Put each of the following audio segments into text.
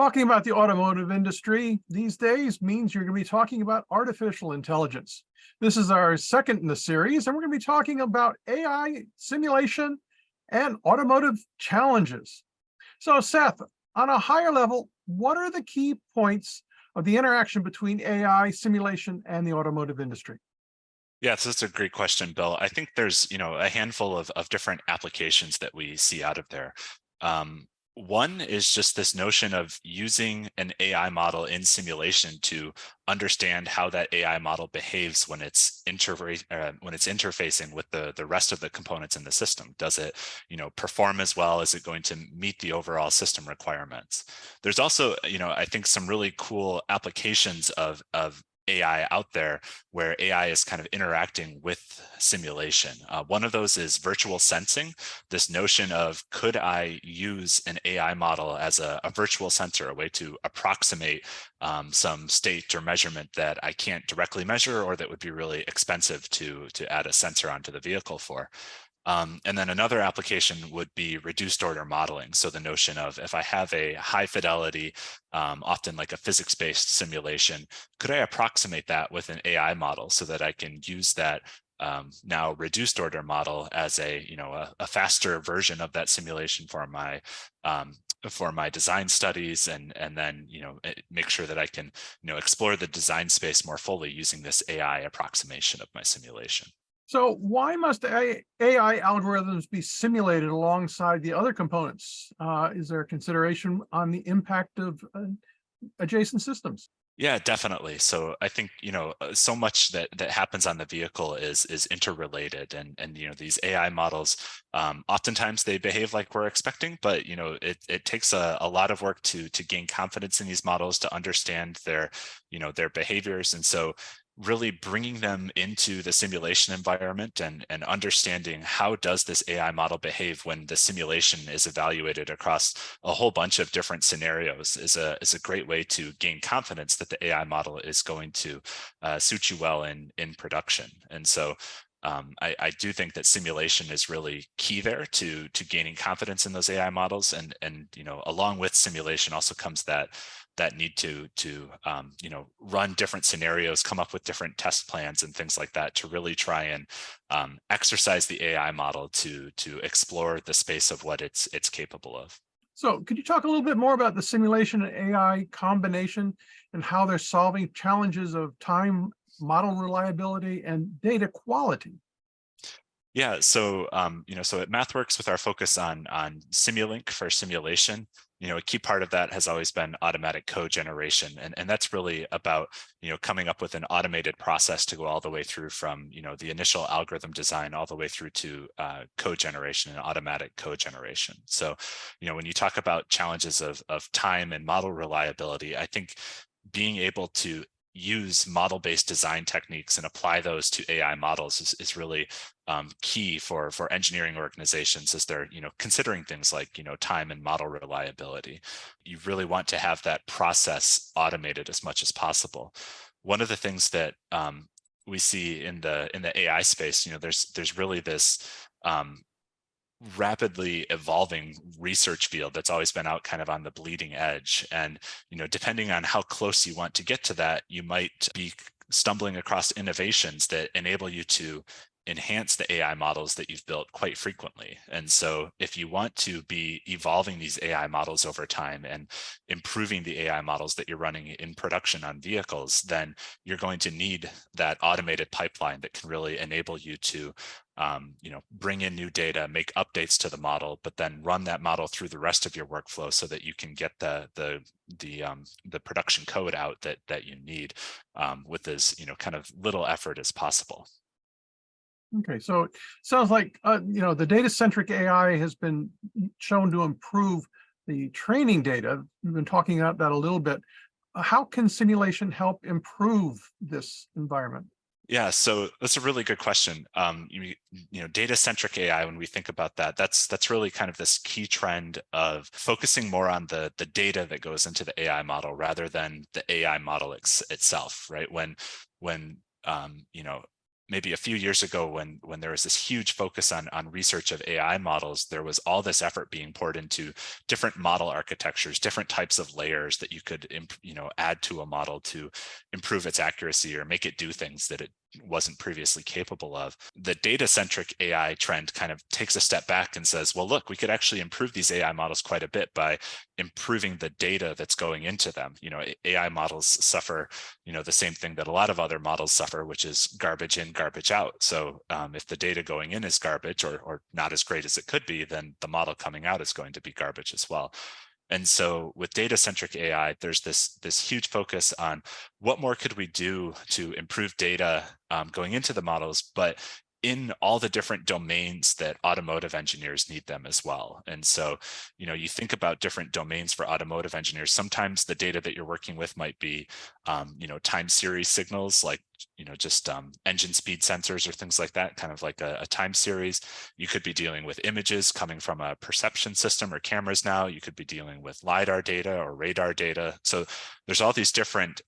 Talking about the automotive industry these days means you're going to be talking about artificial intelligence. This is our second in the series, and we're going to be talking about AI simulation and automotive challenges. So, Seth, on a higher level, what are the key points of the interaction between AI simulation and the automotive industry? Yeah, so that's a great question, Bill. I think there's, a handful of different applications that we see out of there. Um, One is just this notion of using an AI model in simulation to understand how that AI model behaves when it's interfacing with the rest of the components in the system. Does it, perform as well? Is it going to meet the overall system requirements? There's also, I think some really cool applications of AI out there where AI is kind of interacting with simulation. One of those is virtual sensing, this notion of could I use an AI model as a virtual sensor, a way to approximate some state or measurement that I can't directly measure or that would be really expensive to add a sensor onto the vehicle for. And then another application would be reduced order modeling. So the notion of if I have a high fidelity, often like a physics-based simulation, could I approximate that with an AI model so that I can use that now reduced order model as a faster version of that simulation for my design studies, and then make sure that I can explore the design space more fully using this AI approximation of my simulation. So, why must AI algorithms be simulated alongside the other components? Is there a consideration on the impact of adjacent systems? Yeah, definitely. So I think, so much that happens on the vehicle is interrelated, and these AI models, oftentimes they behave like we're expecting, but it takes a lot of work to gain confidence in these models, to understand their behaviors. And so really bringing them into the simulation environment and understanding how does this AI model behave when the simulation is evaluated across a whole bunch of different scenarios is a great way to gain confidence that the AI model is going to suit you well in production. And so I do think that simulation is really key there to gaining confidence in those AI models, and along with simulation also comes that need to run different scenarios, come up with different test plans and things like that to really try and exercise the AI model to explore the space of what it's capable of. So, could you talk a little bit more about the simulation and AI combination and how they're solving challenges of time, model reliability, and data quality? Yeah, so at MathWorks, with our focus on Simulink for simulation, a key part of that has always been automatic code generation, and that's really about coming up with an automated process to go all the way through from the initial algorithm design all the way through to code generation and automatic code generation. So when you talk about challenges of time and model reliability, I think being able to use model-based design techniques and apply those to AI models is really key for engineering organizations as they're considering things like time and model reliability. You really want to have that process automated as much as possible. One of the things that we see in the AI space, there's really this rapidly evolving research field that's always been out kind of on the bleeding edge. And, depending on how close you want to get to that, you might be stumbling across innovations that enable you to enhance the AI models that you've built quite frequently. And so if you want to be evolving these AI models over time and improving the AI models that you're running in production on vehicles, then you're going to need that automated pipeline that can really enable you to bring in new data, make updates to the model, but then run that model through the rest of your workflow so that you can get the production code out that you need with as kind of little effort as possible. Okay, so it sounds like the data-centric AI has been shown to improve the training data. We've been talking about that a little bit. How can simulation help improve this environment? Yeah, so that's a really good question. Data-centric AI, when we think about that, that's really kind of this key trend of focusing more on the data that goes into the AI model rather than the AI model itself, right? When maybe a few years ago when there was this huge focus on research of AI models, there was all this effort being poured into different model architectures, different types of layers that you could add to a model to improve its accuracy or make it do things that it wasn't previously capable of. The data-centric AI trend kind of takes a step back and says, well, look, we could actually improve these AI models quite a bit by improving the data that's going into them. AI models suffer, the same thing that a lot of other models suffer, which is garbage in, garbage out. So if the data going in is garbage or not as great as it could be, then the model coming out is going to be garbage as well. And so with data-centric AI, there's this huge focus on what more could we do to improve data going into the models, but in all the different domains that automotive engineers need them as well. And so, you think about different domains for automotive engineers. Sometimes the data that you're working with might be, time series signals, like, just engine speed sensors or things like that, kind of like a time series. You could be dealing with images coming from a perception system or cameras now. You could be dealing with LiDAR data or radar data. So there's all these different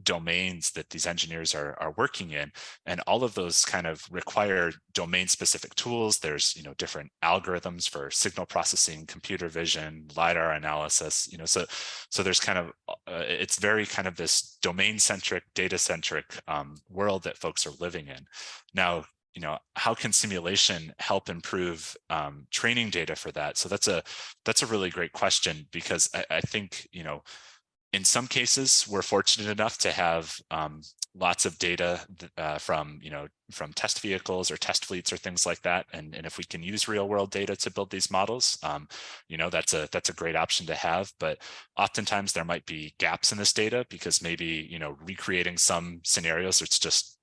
domains that these engineers are working in, and all of those kind of require domain-specific tools. There's different algorithms for signal processing, computer vision, LiDAR analysis. So there's kind of it's very kind of this domain-centric, data-centric world that folks are living in now. How can simulation help improve training data for that? So that's a really great question, because I think in some cases, we're fortunate enough to have lots of data from test vehicles or test fleets or things like that. And if we can use real world data to build these models, that's a great option to have. But oftentimes there might be gaps in this data because maybe, recreating some scenarios,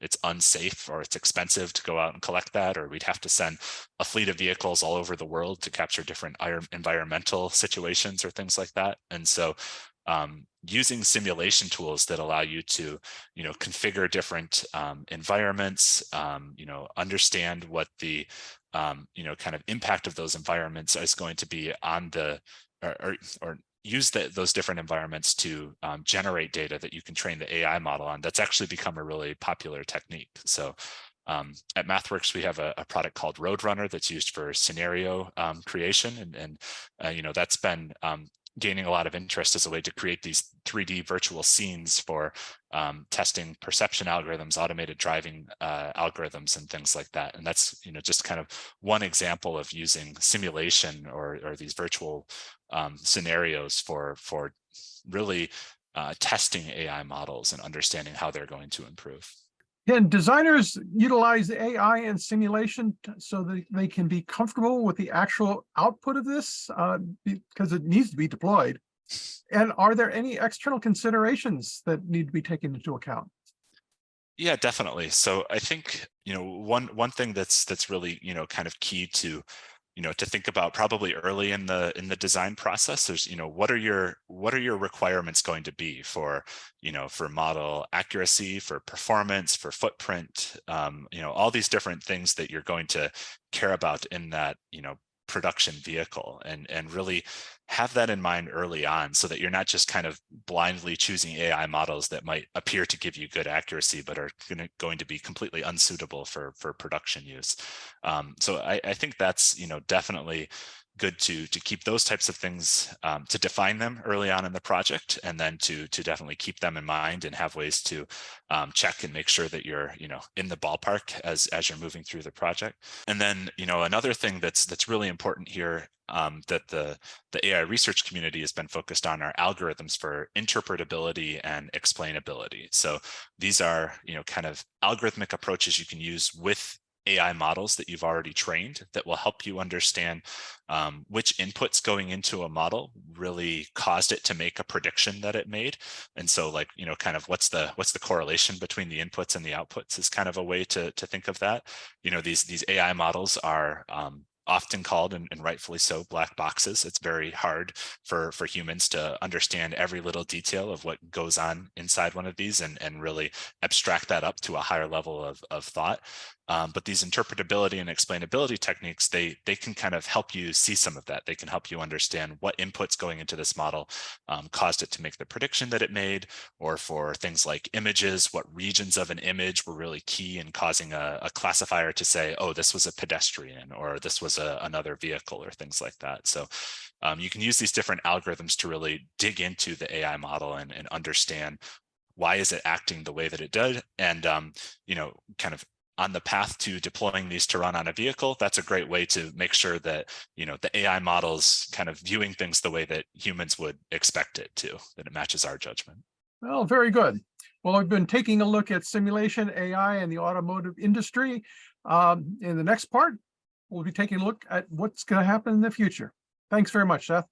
it's unsafe or it's expensive to go out and collect that, or we'd have to send a fleet of vehicles all over the world to capture different environmental situations or things like that. And so using simulation tools that allow you to, configure different environments, understand what the, kind of impact of those environments is going to be on the, or use those different environments to generate data that you can train the AI model on. That's actually become a really popular technique. So at MathWorks, we have a product called Roadrunner that's used for scenario creation, and that's been gaining a lot of interest as a way to create these 3D virtual scenes for testing perception algorithms, automated driving algorithms, and things like that. And that's just kind of one example of using simulation or these virtual scenarios for really testing AI models and understanding how they're going to improve. Can designers utilize AI and simulation so that they can be comfortable with the actual output of this, because it needs to be deployed? And are there any external considerations that need to be taken into account? Yeah, definitely. So I think, one thing that's really, kind of key to to think about probably early in the design process. There's what are your requirements going to be for for model accuracy, for performance, for footprint, all these different things that you're going to care about in that production vehicle, and really have that in mind early on, so that you're not just kind of blindly choosing AI models that might appear to give you good accuracy but are going to be completely unsuitable for production use. So I think that's definitely good to keep those types of things, to define them early on in the project, and then to definitely keep them in mind and have ways to check and make sure that you're in the ballpark as you're moving through the project. And then another thing that's really important here, that the AI research community has been focused on, are algorithms for interpretability and explainability. So these are kind of algorithmic approaches you can use with AI models that you've already trained that will help you understand which inputs going into a model really caused it to make a prediction that it made. And so, like, kind of what's the correlation between the inputs and the outputs is kind of a way to think of that. These AI models are often called, and rightfully so, black boxes. It's very hard for humans to understand every little detail of what goes on inside one of these and really abstract that up to a higher level of thought. But these interpretability and explainability techniques, they can kind of help you see some of that. They can help you understand what inputs going into this model caused it to make the prediction that it made, or for things like images, what regions of an image were really key in causing a classifier to say, oh, this was a pedestrian, or this was another vehicle, or things like that. So you can use these different algorithms to really dig into the AI model and understand why is it acting the way that it did, and kind of on the path to deploying these to run on a vehicle. That's a great way to make sure that the AI model's kind of viewing things the way that humans would expect it to, that it matches our judgment. Well, very good. Well, we've been taking a look at simulation AI and the automotive industry. In the next part, we'll be taking a look at what's going to happen in the future. Thanks very much, Seth.